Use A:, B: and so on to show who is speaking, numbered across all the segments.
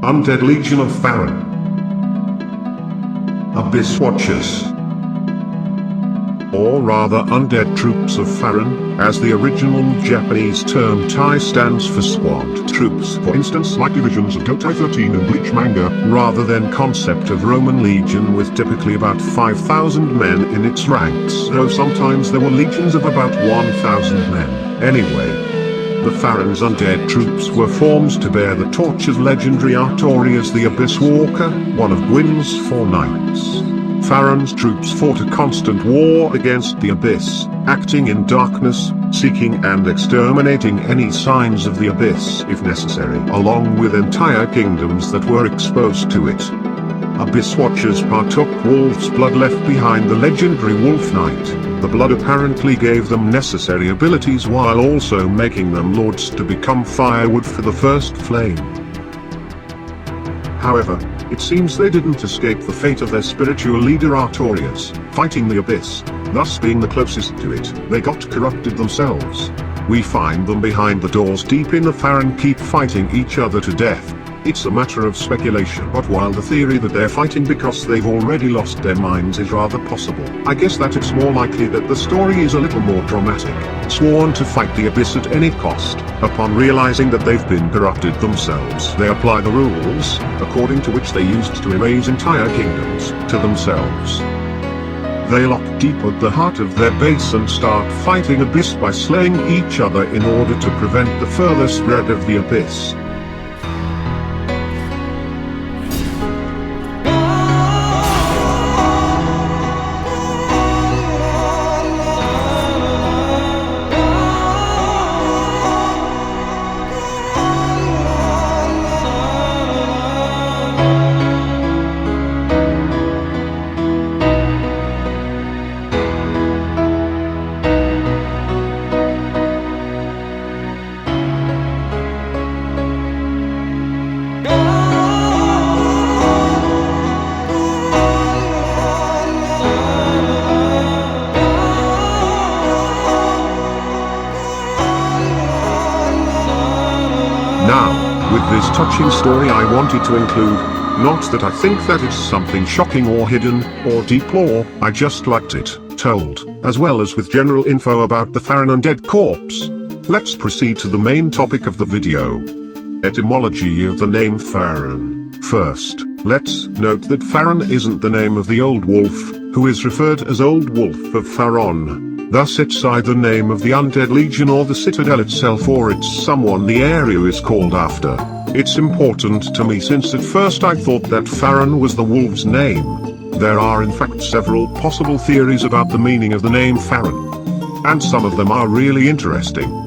A: Undead Legion of Farron. Abyss Watchers. Or rather Undead Troops of Farron, as the original Japanese term Tai stands for squad troops, for instance like divisions of Gotai 13 and Bleach manga, rather than concept of Roman legion with typically about 5,000 men in its ranks, though sometimes there were legions of about 1,000 men. Anyway, the Farron's undead troops were formed to bear the torch of legendary Artorias the Abyss Walker, one of Gwyn's 4 knights. Farron's troops fought a constant war against the Abyss, acting in darkness, seeking and exterminating any signs of the Abyss if necessary, along with entire kingdoms that were exposed to it. Abyss Watchers partook wolf's blood left behind the legendary Wolf Knight. The blood apparently gave them necessary abilities while also making them lords to become firewood for the first flame. However, it seems they didn't escape the fate of their spiritual leader Artorias, fighting the Abyss, thus being the closest to it. They got corrupted themselves. We find them behind the doors deep in the Farron Keep fighting each other to death. It's a matter of speculation, but while the theory that they're fighting because they've already lost their minds is rather possible, I guess that it's more likely that the story is a little more dramatic. Sworn to fight the Abyss at any cost, upon realizing that they've been corrupted themselves, they apply the rules, according to which they used to erase entire kingdoms, to themselves. They lock deep at the heart of their base and start fighting Abyss by slaying each other in order to prevent the further spread of the Abyss. Now, with this touching story I wanted to include, not that I think that it's something shocking or hidden, or deep lore, I just liked it told, as well as with general info about the Farron undead corpse. Let's proceed to the main topic of the video. Etymology of the name Farron. First, let's note that Farron isn't the name of the Old Wolf, who is referred as Old Wolf of Farron. Thus it's either name of the Undead Legion or the Citadel itself, or it's someone the area is called after. It's important to me since at first I thought that Farron was the wolf's name. There are in fact several possible theories about the meaning of the name Farron. And some of them are really interesting.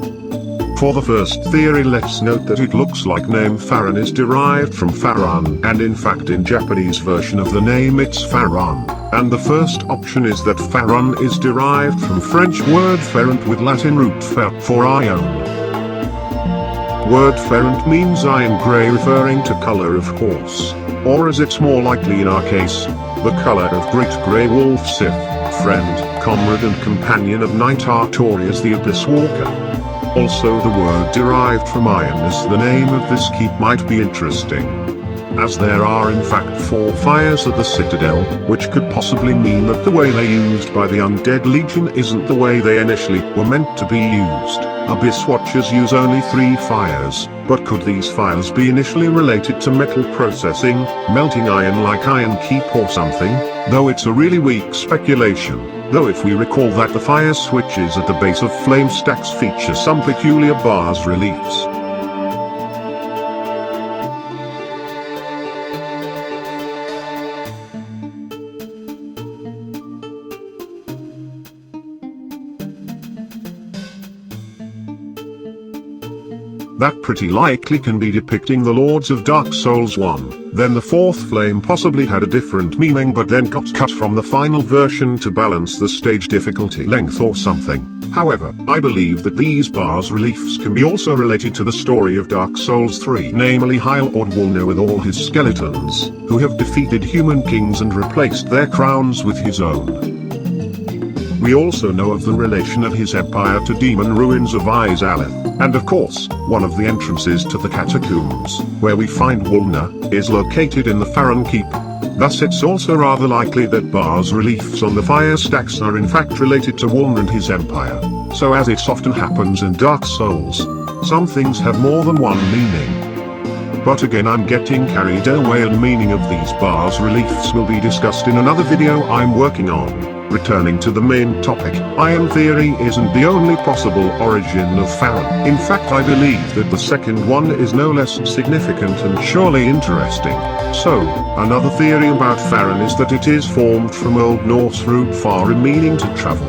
A: For the first theory, let's note that it looks like name Farron is derived from Farron, and in fact in Japanese version of the name it's Farron. And the first option is that Farron is derived from French word ferrant with Latin root fer, for iron. Word ferrant means iron grey, referring to color of course, or as it's more likely in our case, the color of great grey wolf Sith, friend, comrade and companion of Knight Artorias the Abyss Walker. Also the word derived from iron as the name of this keep might be interesting, as there are in fact 4 fires at the Citadel, which could possibly mean that the way they're used by the Undead Legion isn't the way they initially were meant to be used. Abyss Watchers use only 3 fires, but could these fires be initially related to metal processing, melting iron like Iron Keep or something? Though it's a really weak speculation. Though if we recall that the fire switches at the base of flame stacks feature some peculiar bas reliefs. That pretty likely can be depicting the Lords of Dark Souls 1. Then the 4th flame possibly had a different meaning but then got cut from the final version to balance the stage difficulty length or something. However, I believe that these bas reliefs can be also related to the story of Dark Souls 3, namely Hyle Ordwulner with all his skeletons, who have defeated human kings and replaced their crowns with his own. We also know of the relation of his empire to demon ruins of Izalith, And of course, one of the entrances to the catacombs, where we find Wulfna, is located in the Farron Keep. Thus it's also rather likely that bas reliefs on the fire stacks are in fact related to Wulfna and his empire. So as it often happens in Dark Souls, some things have more than one meaning. But again, I'm getting carried away, and meaning of these bas reliefs will be discussed in another video I'm working on. Returning to the main topic, Iron theory isn't the only possible origin of Farron. In fact, I believe that the second one is no less significant and surely interesting. So, another theory about Farron is that it is formed from Old Norse root farin, meaning to travel.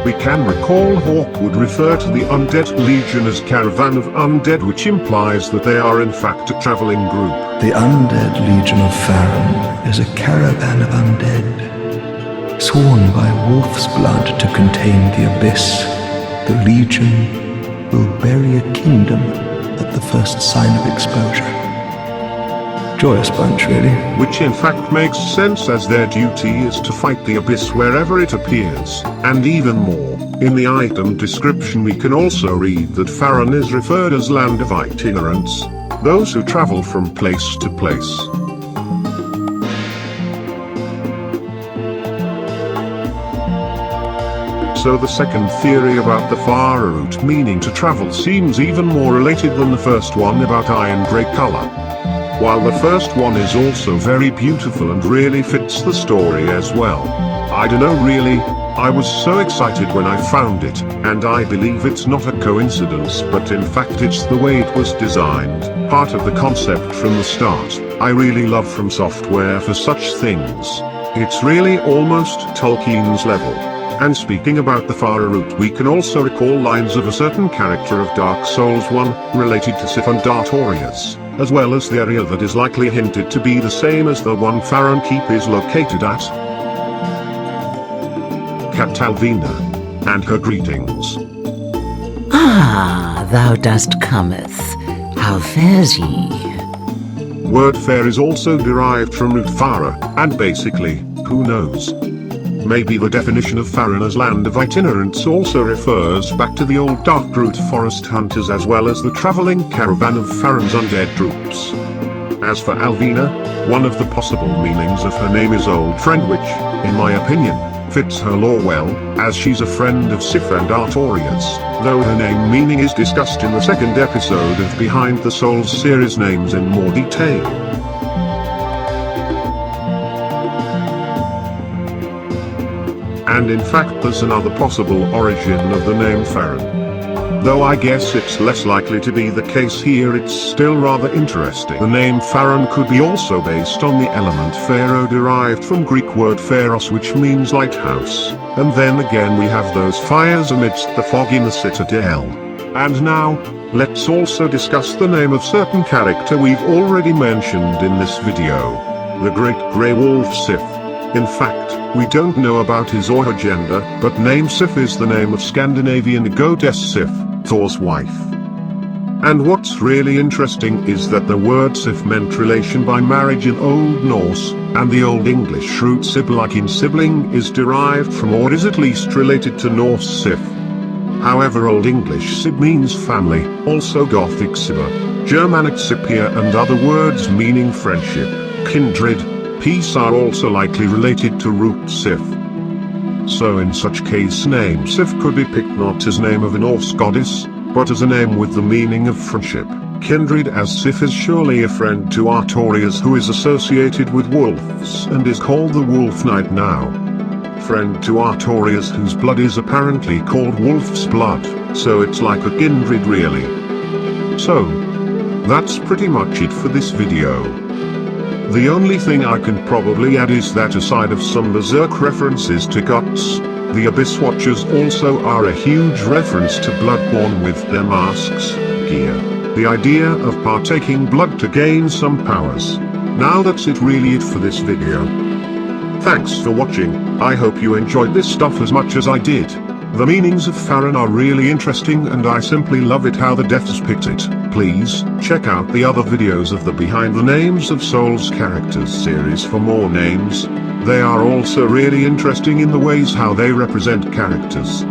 A: We can recall Hawk would refer to the undead legion as caravan of undead, which implies that they are in fact a traveling group.
B: The undead legion of Farron is a caravan of undead, sworn by wolf's blood to contain the abyss. The legion will bury a kingdom at the first sign of exposure. Joyous bunch, really.
A: Which in fact makes sense, as their duty is to fight the abyss wherever it appears. And even more, in the item description we can also read that Farron is referred as land of itinerants, those who travel from place to place. So the second theory about the far root meaning to travel seems even more related than the first one about iron grey color. While the first one is also very beautiful and really fits the story as well. I don't know really, I was so excited when I found it, and I believe it's not a coincidence, but in fact it's the way it was designed, part of the concept from the start. I really love From Software for such things. It's really almost Tolkien's level. And speaking about the far root, we can also recall lines of a certain character of Dark Souls 1, related to Sif and Artorias, as well as the area that is likely hinted to be the same as the one Farron Keep is located at. Catalvina, and her greetings.
C: Ah, thou dost cometh. How fares ye?
A: Word fair is also derived from root fara, and basically, who knows? Maybe the definition of Farron as land of itinerants also refers back to the old Darkroot forest hunters, as well as the traveling caravan of Farron's undead troops. As for Alvina, one of the possible meanings of her name is old friend, which, in my opinion, fits her lore well, as she's a friend of Sif and Artorias, though her name meaning is discussed in the second episode of Behind the Souls series names in more detail. And in fact there's another possible origin of the name Farron. Though I guess it's less likely to be the case here, it's still rather interesting. The name Farron could be also based on the element pharaoh, derived from Greek word pharos, which means lighthouse. And then again we have those fires amidst the fog in the citadel. And now, let's also discuss the name of certain character we've already mentioned in this video. The Great Grey Wolf Sif. In fact, we don't know about his or her gender, but name Sif is the name of Scandinavian goddess Sif, Thor's wife. And what's really interesting is that the word Sif meant relation by marriage in Old Norse, and the Old English root sib, like in sibling, is derived from, or is at least related to, Norse Sif. However, Old English sib means family, also Gothic sibba, Germanic sipia, and other words meaning friendship, kindred, peace are also likely related to root Sif. So in such case name Sif could be picked not as name of a Norse goddess, but as a name with the meaning of friendship, kindred, as Sif is surely a friend to Artorias, who is associated with wolves and is called the Wolf Knight now. Friend to Artorias, whose blood is apparently called wolf's blood, so it's like a kindred really. So, that's pretty much it for this video. The only thing I can probably add is that aside of some berserk references to guts, the Abyss Watchers also are a huge reference to Bloodborne with their masks, gear, the idea of partaking blood to gain some powers. Now that's really it for this video. Thanks for watching. I hope you enjoyed this stuff as much as I did. The meanings of Farron are really interesting, and I simply love it how the devs picked it. Please, check out the other videos of the Behind the Names of Souls characters series for more names. They are also really interesting in the ways how they represent characters.